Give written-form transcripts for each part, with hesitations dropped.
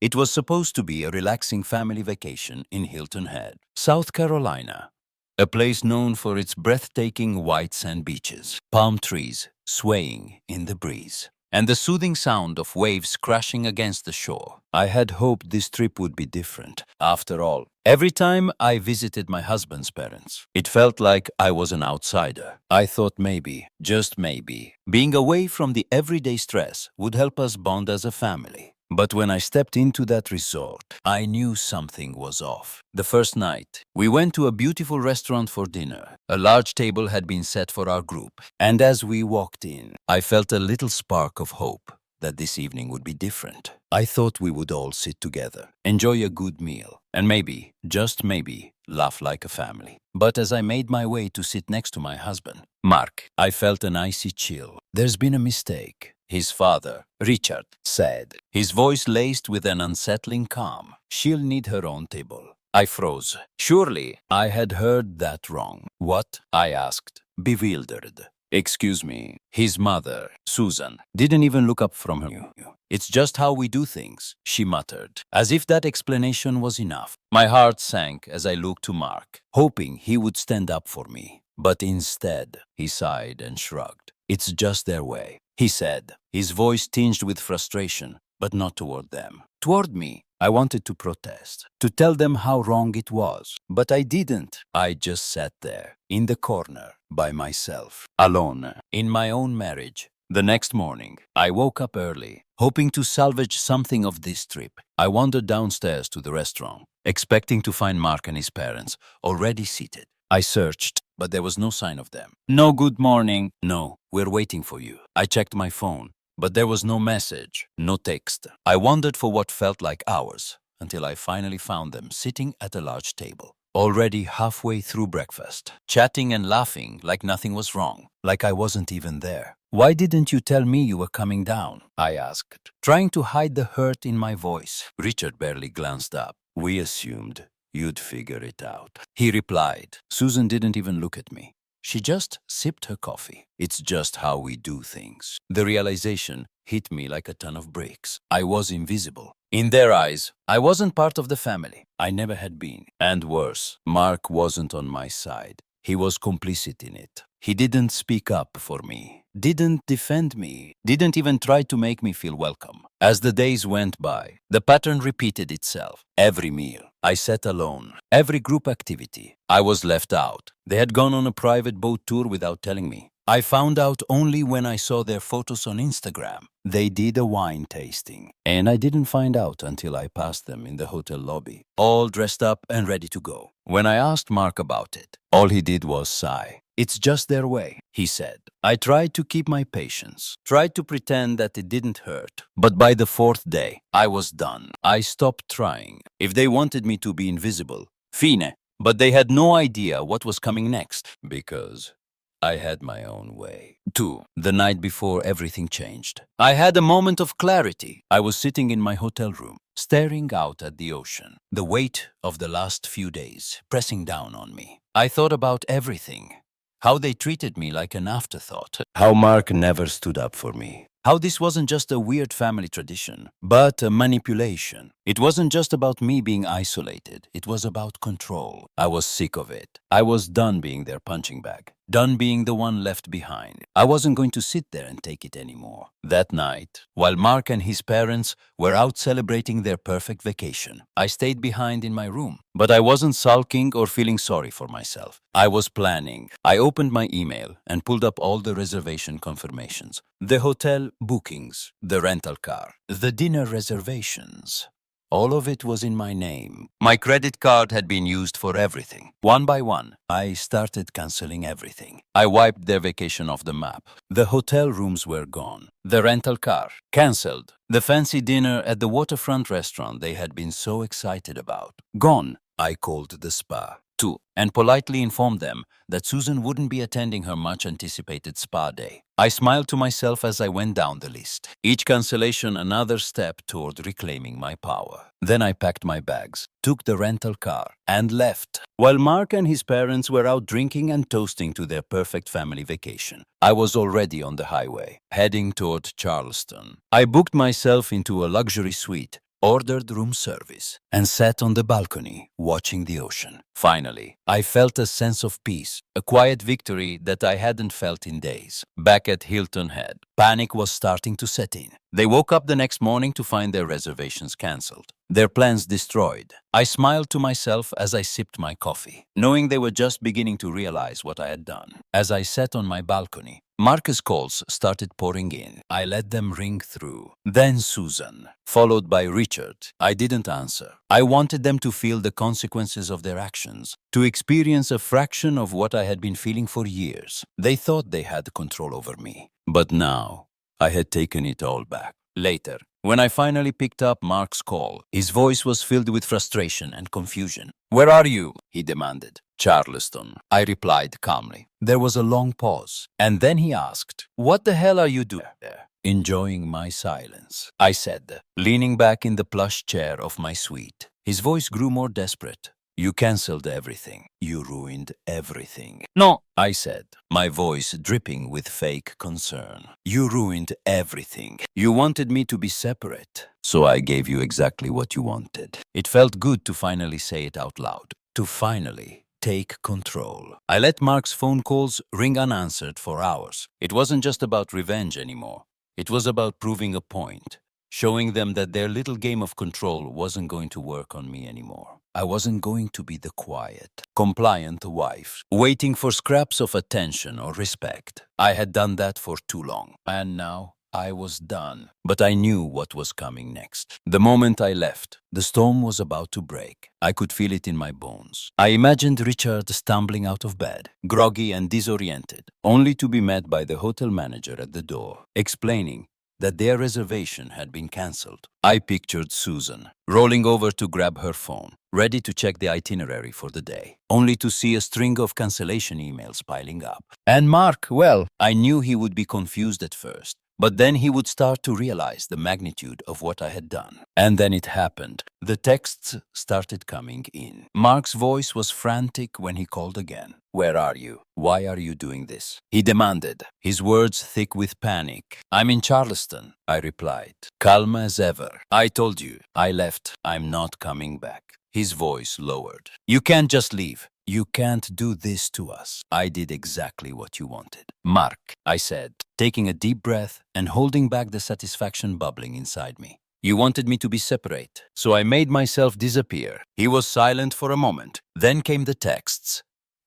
It was supposed to be a relaxing family vacation in Hilton Head, South Carolina, a place known for its breathtaking white sand beaches, palm trees swaying in the breeze, and the soothing sound of waves crashing against the shore. I had hoped this trip would be different. After all, every time I visited my husband's parents, it felt like I was an outsider. I thought maybe, just maybe, being away from the everyday stress would help us bond as a family. But when I stepped into that resort, I knew something was off. The first night, we went to a beautiful restaurant for dinner. A large table had been set for our group, and as we walked in, I felt a little spark of hope that this evening would be different. I thought we would all sit together, enjoy a good meal, and maybe, just maybe, laugh like a family. But as I made my way to sit next to my husband, Mark, I felt an icy chill. There's been a mistake, his father, Richard, said, his voice laced with an unsettling calm. She'll need her own table. I froze. Surely I had heard that wrong. What? I asked, bewildered. Excuse me. His mother, Susan, didn't even look up from her. It's just how we do things, she muttered, as if that explanation was enough. My heart sank as I looked to Mark, hoping he would stand up for me. But instead, he sighed and shrugged. It's just their way, he said, his voice tinged with frustration, but not toward them. Toward me, I wanted to protest, to tell them how wrong it was. But I didn't. I just sat there, in the corner, by myself, alone, in my own marriage. The next morning, I woke up early, hoping to salvage something of this trip. I wandered downstairs to the restaurant, expecting to find Mark and his parents already seated. I searched, but there was no sign of them. No good morning. No, we're waiting for you. I checked my phone, but there was no message, no text. I wandered for what felt like hours, until I finally found them sitting at a large table, already halfway through breakfast, chatting and laughing like nothing was wrong, like I wasn't even there. Why didn't you tell me you were coming down? I asked, trying to hide the hurt in my voice. Richard barely glanced up. We assumed you'd figure it out, he replied. Susan didn't even look at me. She just sipped her coffee. It's just how we do things. The realization hit me like a ton of bricks. I was invisible. In their eyes, I wasn't part of the family. I never had been. And worse, Mark wasn't on my side. He was complicit in it. He didn't speak up for me, didn't defend me, didn't even try to make me feel welcome. As the days went by, the pattern repeated itself. Every meal, I sat alone. Every group activity, I was left out. They had gone on a private boat tour without telling me. I found out only when I saw their photos on Instagram. They did a wine tasting, and I didn't find out until I passed them in the hotel lobby, all dressed up and ready to go. When I asked Mark about it, all he did was sigh. It's just their way, he said. I tried to keep my patience, tried to pretend that it didn't hurt. But by the fourth day, I was done. I stopped trying. If they wanted me to be invisible, fine. But they had no idea what was coming next, because I had my own way. 2. The night before everything changed, I had a moment of clarity. I was sitting in my hotel room, staring out at the ocean, the weight of the last few days pressing down on me. I thought about everything. How they treated me like an afterthought. How Mark never stood up for me. How this wasn't just a weird family tradition, but a manipulation. It wasn't just about me being isolated. It was about control. I was sick of it. I was done being their punching bag. Done being the one left behind. I wasn't going to sit there and take it anymore. That night, while Mark and his parents were out celebrating their perfect vacation, I stayed behind in my room. But I wasn't sulking or feeling sorry for myself. I was planning. I opened my email and pulled up all the reservation confirmations, the hotel bookings, the rental car, the dinner reservations. All of it was in my name. My credit card had been used for everything. One by one, I started canceling everything. I wiped their vacation off the map. The hotel rooms were gone. The rental car, canceled. The fancy dinner at the waterfront restaurant they had been so excited about, gone. I called the spa, too, and politely informed them that Susan wouldn't be attending her much-anticipated spa day. I smiled to myself as I went down the list, each cancellation another step toward reclaiming my power. Then I packed my bags, took the rental car, and left. While Mark and his parents were out drinking and toasting to their perfect family vacation, I was already on the highway, heading toward Charleston. I booked myself into a luxury suite ordered room service, and sat on the balcony watching the ocean. Finally, I felt a sense of peace, a quiet victory that I hadn't felt in days. Back at Hilton Head, panic was starting to set in. They woke up the next morning to find their reservations cancelled, their plans destroyed. I smiled to myself as I sipped my coffee, knowing they were just beginning to realize what I had done. As I sat on my balcony, Marcus' calls started pouring in. I let them ring through. Then Susan, followed by Richard. I didn't answer. I wanted them to feel the consequences of their actions, to experience a fraction of what I had been feeling for years. They thought they had control over me. But now, I had taken it all back. Later, when I finally picked up Mark's call, his voice was filled with frustration and confusion. "Where are you?" he demanded. "Charleston," I replied calmly. There was a long pause, and then he asked, "What the hell are you doing there?" "Enjoying my silence," I said, leaning back in the plush chair of my suite. His voice grew more desperate. "You cancelled everything. You ruined everything." "No," I said, my voice dripping with fake concern. "You ruined everything. You wanted me to be separate, so I gave you exactly what you wanted." It felt good to finally say it out loud, to finally take control. I let Mark's phone calls ring unanswered for hours. It wasn't just about revenge anymore. It was about proving a point, showing them that their little game of control wasn't going to work on me anymore. I wasn't going to be the quiet, compliant wife, waiting for scraps of attention or respect. I had done that for too long, and now I was done. But I knew what was coming next. The moment I left, the storm was about to break. I could feel it in my bones. I imagined Richard stumbling out of bed, groggy and disoriented, only to be met by the hotel manager at the door, explaining that their reservation had been cancelled. I pictured Susan rolling over to grab her phone, ready to check the itinerary for the day, only to see a string of cancellation emails piling up. And Mark, well, I knew he would be confused at first, but then he would start to realize the magnitude of what I had done. And then it happened. The texts started coming in. Mark's voice was frantic when he called again. "Where are you? Why are you doing this?" he demanded, his words thick with panic. "I'm in Charleston," I replied, calm as ever. "I told you, I left. I'm not coming back." His voice lowered. "You can't just leave. You can't do this to us." "I did exactly what you wanted." "Mark," I said, taking a deep breath and holding back the satisfaction bubbling inside me. "You wanted me to be separate, so I made myself disappear." He was silent for a moment. Then came the texts,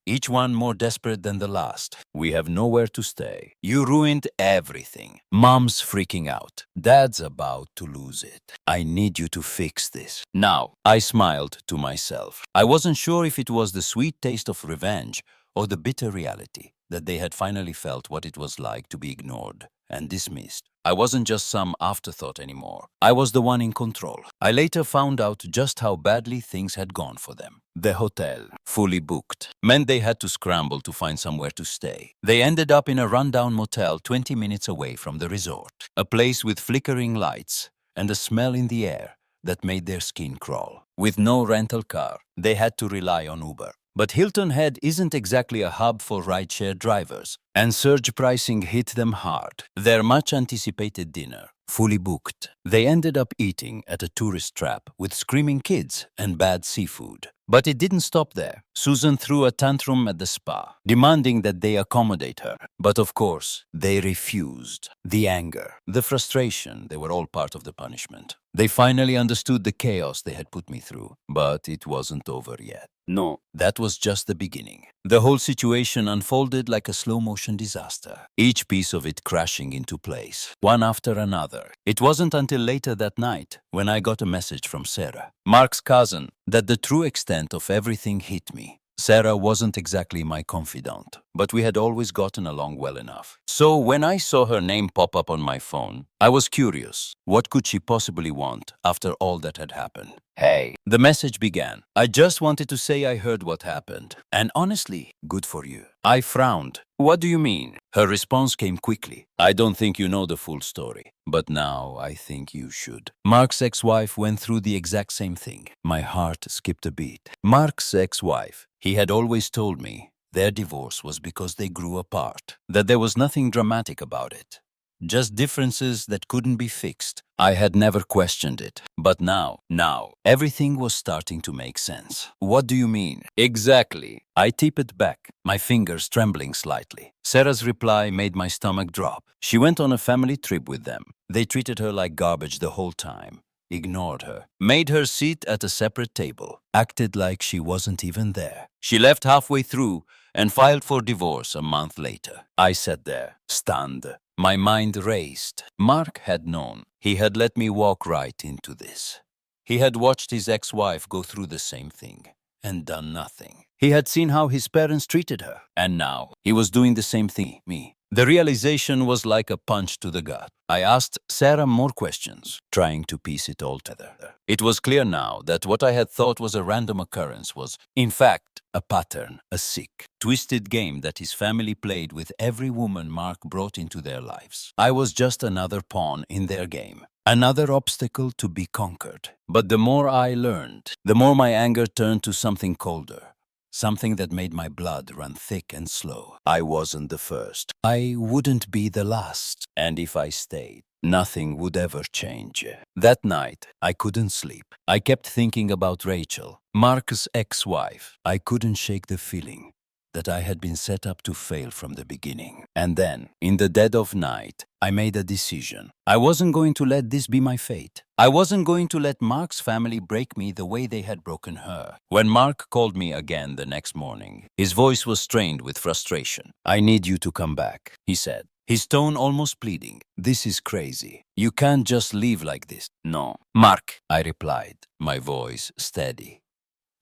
each one more desperate than the last. "We have nowhere to stay. You ruined everything. Mom's freaking out. Dad's about to lose it. I need you to fix this now." I smiled to myself. I wasn't sure if it was the sweet taste of revenge or the bitter reality that they had finally felt what it was like to be ignored and dismissed. I wasn't just some afterthought anymore. I was the one in control. I later found out just how badly things had gone for them. The hotel, fully booked, meant they had to scramble to find somewhere to stay. They ended up in a rundown motel 20 minutes away from the resort, a place with flickering lights and a smell in the air that made their skin crawl. With no rental car, they had to rely on Uber. But Hilton Head isn't exactly a hub for rideshare drivers, and surge pricing hit them hard. Their much-anticipated dinner, fully booked. They ended up eating at a tourist trap with screaming kids and bad seafood. But it didn't stop there. Susan threw a tantrum at the spa, demanding that they accommodate her. But of course, they refused. The anger, the frustration, they were all part of the punishment. They finally understood the chaos they had put me through, but it wasn't over yet. No, that was just the beginning. The whole situation unfolded like a slow-motion disaster, each piece of it crashing into place, one after another. It wasn't until later that night, when I got a message from Sarah, Mark's cousin, that the true extent of everything hit me. Sarah wasn't exactly my confidant, but we had always gotten along well enough. So when I saw her name pop up on my phone, I was curious. What could she possibly want after all that had happened? "Hey," the message began. "I just wanted to say I heard what happened. And honestly, good for you." I frowned. "What do you mean?" Her response came quickly. "I don't think you know the full story, but now I think you should." Mark's ex-wife went through the exact same thing. My heart skipped a beat. Mark's ex-wife, he had always told me, their divorce was because they grew apart, that there was nothing dramatic about it. just differences that couldn't be fixed. I had never questioned it. But now, everything was starting to make sense. What do you mean? Exactly. I tipped back, my fingers trembling slightly. Sarah's reply made my stomach drop. She went on a family trip with them. They treated her like garbage the whole time. Ignored her, made her sit at a separate table, acted like she wasn't even there. She left halfway through and filed for divorce a month later. I sat there, stunned. My mind raced. Mark had known. He had let me walk right into this. He had watched his ex-wife go through the same thing and done nothing. He had seen how his parents treated her, and now he was doing the same thing to me. The realization was like a punch to the gut. I asked Sarah more questions, trying to piece it all together. It was clear now that what I had thought was a random occurrence was, in fact, a pattern, a sick, twisted game that his family played with every woman Mark brought into their lives. I was just another pawn in their game, another obstacle to be conquered. But the more I learned, the more my anger turned to something colder. Something that made my blood run thick and slow. I wasn't the first. I wouldn't be the last. And if I stayed, nothing would ever change. That night, I couldn't sleep. I kept thinking about Rachel, Mark's ex-wife. I couldn't shake the feeling that I had been set up to fail from the beginning. And then, in the dead of night, I made a decision. I wasn't going to let this be my fate. I wasn't going to let Mark's family break me the way they had broken her. When Mark called me again the next morning, his voice was strained with frustration. "I need you to come back," he said, his tone almost pleading. "This is crazy. You can't just leave like this." "No, Mark," I replied, my voice steady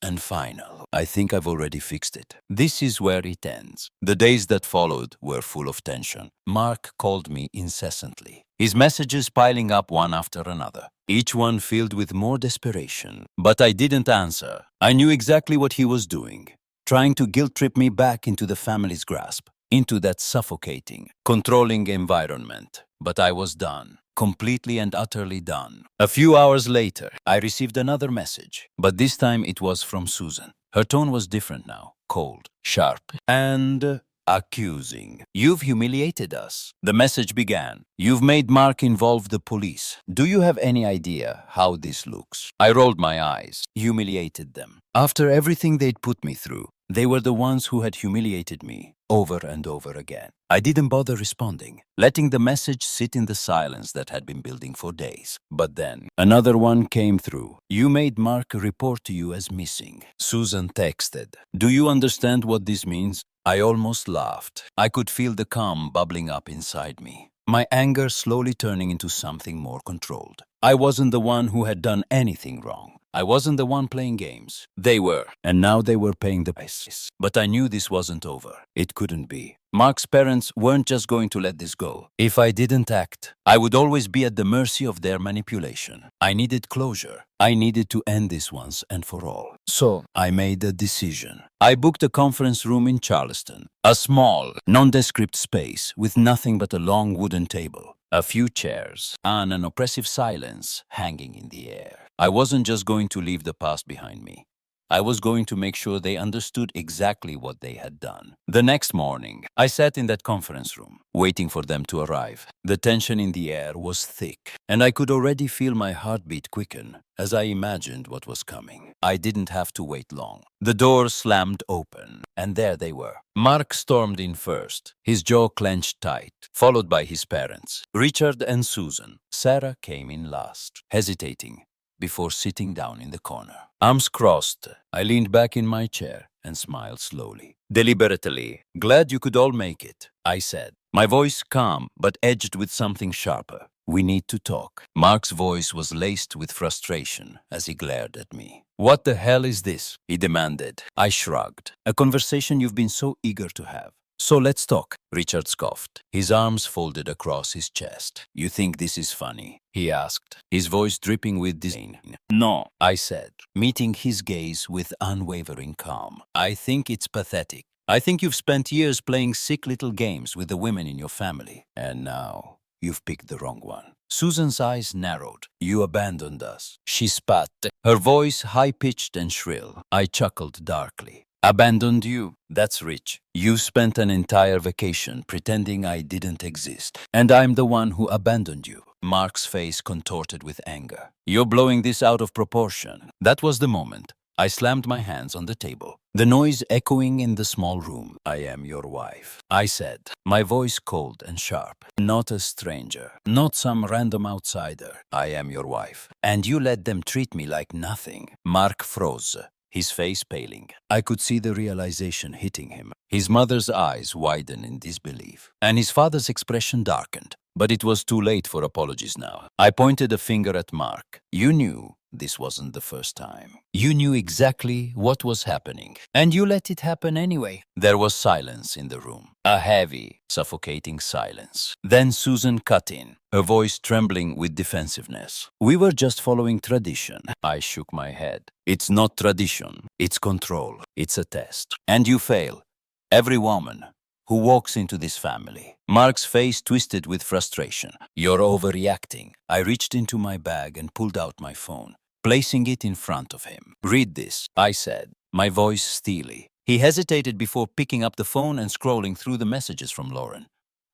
and final. "I think I've already fixed it." This is where it ends. The days that followed were full of tension. Mark called me incessantly, his messages piling up one after another, each one filled with more desperation. But I didn't answer. I knew exactly what he was doing, trying to guilt-trip me back into the family's grasp, into that suffocating, controlling environment. But I was done. Completely and utterly done. A few hours later, I received another message, but this time it was from Susan. Her tone was different now, cold, sharp, and accusing. "You've humiliated us." The message began. "You've made Mark involve the police. Do you have any idea how this looks?" I rolled my eyes. Humiliated them. After everything they'd put me through, they were the ones who had humiliated me over and over again. I didn't bother responding, letting the message sit in the silence that had been building for days. But then, another one came through. "You made Mark report to you as missing." Susan texted. "Do you understand what this means?" I almost laughed. I could feel the calm bubbling up inside me, my anger slowly turning into something more controlled. I wasn't the one who had done anything wrong. I wasn't the one playing games. They were, and now they were paying the price. But I knew this wasn't over. It couldn't be. Mark's parents weren't just going to let this go. If I didn't act, I would always be at the mercy of their manipulation. I needed closure. I needed to end this once and for all. So I made a decision. I booked a conference room in Charleston, a small, nondescript space with nothing but a long wooden table, a few chairs, and an oppressive silence hanging in the air. I wasn't just going to leave the past behind me. I was going to make sure they understood exactly what they had done. The next morning, I sat in that conference room, waiting for them to arrive. The tension in the air was thick, and I could already feel my heartbeat quicken as I imagined what was coming. I didn't have to wait long. The door slammed open, and there they were. Mark stormed in first, his jaw clenched tight, followed by his parents, Richard and Susan. Sarah came in last, hesitating, before sitting down in the corner. Arms crossed, I leaned back in my chair and smiled slowly. Deliberately, "Glad you could all make it," I said, my voice calm but edged with something sharper. "We need to talk." Mark's voice was laced with frustration as he glared at me. "What the hell is this?" he demanded. I shrugged. "A conversation you've been so eager to have. So let's talk," Richard scoffed, his arms folded across his chest. "You think this is funny?" he asked, his voice dripping with disdain. "No," I said, meeting his gaze with unwavering calm. "I think it's pathetic. I think you've spent years playing sick little games with the women in your family, and now you've picked the wrong one." Susan's eyes narrowed. "You abandoned us," she spat, her voice high-pitched and shrill. I chuckled darkly. Abandoned you? That's rich. You spent an entire vacation pretending I didn't exist, and I'm the one who abandoned you. Mark's face contorted with anger. You're blowing this out of proportion. That was the moment. I slammed my hands on the table, the noise echoing in the small room. I am your wife, I said, my voice cold and sharp. Not a stranger, not some random outsider. I am your wife. And you let them treat me like nothing. Mark froze, his face paling. I could see the realization hitting him. His mother's eyes widened in disbelief, and his father's expression darkened. But it was too late for apologies now. I pointed a finger at Mark. You knew this wasn't the first time. You knew exactly what was happening, and you let it happen anyway. There was silence in the room, a heavy, suffocating silence. Then Susan cut in, her voice trembling with defensiveness. We were just following tradition. I shook my head. It's not tradition, it's control. It's a test. And you fail. Every woman who walks into this family. Mark's face twisted with frustration. You're overreacting. I reached into my bag and pulled out my phone, placing it in front of him. Read this, I said, my voice steely. He hesitated before picking up the phone and scrolling through the messages from Lauren,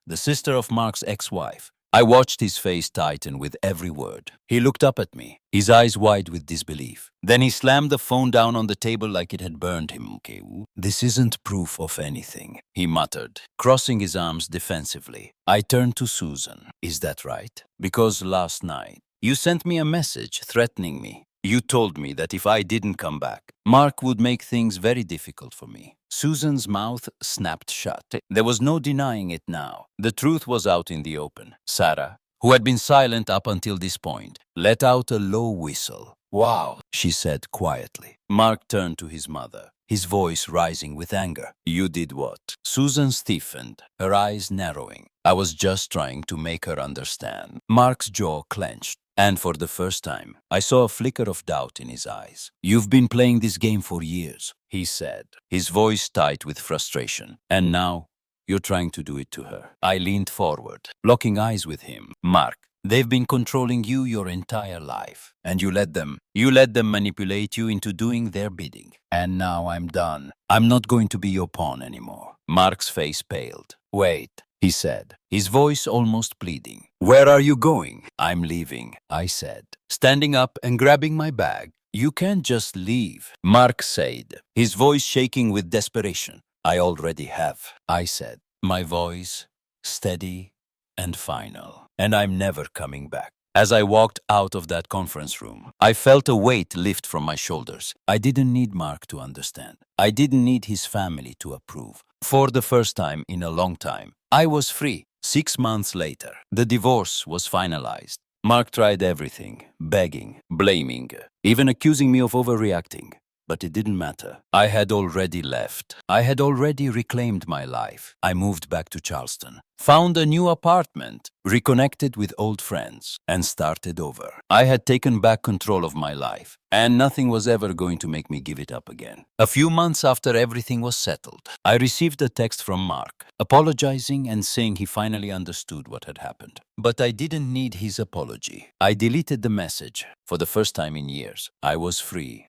the sister of Mark's ex-wife. I watched his face tighten with every word. He looked up at me, his eyes wide with disbelief. Then he slammed the phone down on the table like it had burned him. Okay, this isn't proof of anything, he muttered, crossing his arms defensively. I turned to Susan. Is that right? Because last night, you sent me a message threatening me. You told me that if I didn't come back, Mark would make things very difficult for me. Susan's mouth snapped shut. There was no denying it now. The truth was out in the open. Sarah, who had been silent up until this point, let out a low whistle. Wow, she said quietly. Mark turned to his mother, his voice rising with anger. You did what? Susan stiffened, her eyes narrowing. I was just trying to make her understand. Mark's jaw clenched. And for the first time, I saw a flicker of doubt in his eyes. You've been playing this game for years, he said, his voice tight with frustration. And now, you're trying to do it to her. I leaned forward, locking eyes with him. Mark, they've been controlling you your entire life. And you let them manipulate you into doing their bidding. And now I'm done. I'm not going to be your pawn anymore. Mark's face paled. Wait, he said, his voice almost pleading. Where are you going? I'm leaving, I said, standing up and grabbing my bag. You can't just leave, Mark said, his voice shaking with desperation. I already have, I said, my voice steady and final. And I'm never coming back. As I walked out of that conference room, I felt a weight lift from my shoulders. I didn't need Mark to understand. I didn't need his family to approve. For the first time in a long time, I was free. 6 months later, the divorce was finalized. Mark tried everything, begging, blaming, even accusing me of overreacting. But it didn't matter. I had already left. I had already reclaimed my life. I moved back to Charleston, found a new apartment, reconnected with old friends, and started over. I had taken back control of my life, and nothing was ever going to make me give it up again. A few months after everything was settled, I received a text from Mark, apologizing and saying he finally understood what had happened. But I didn't need his apology. I deleted the message. For the first time in years, I was free.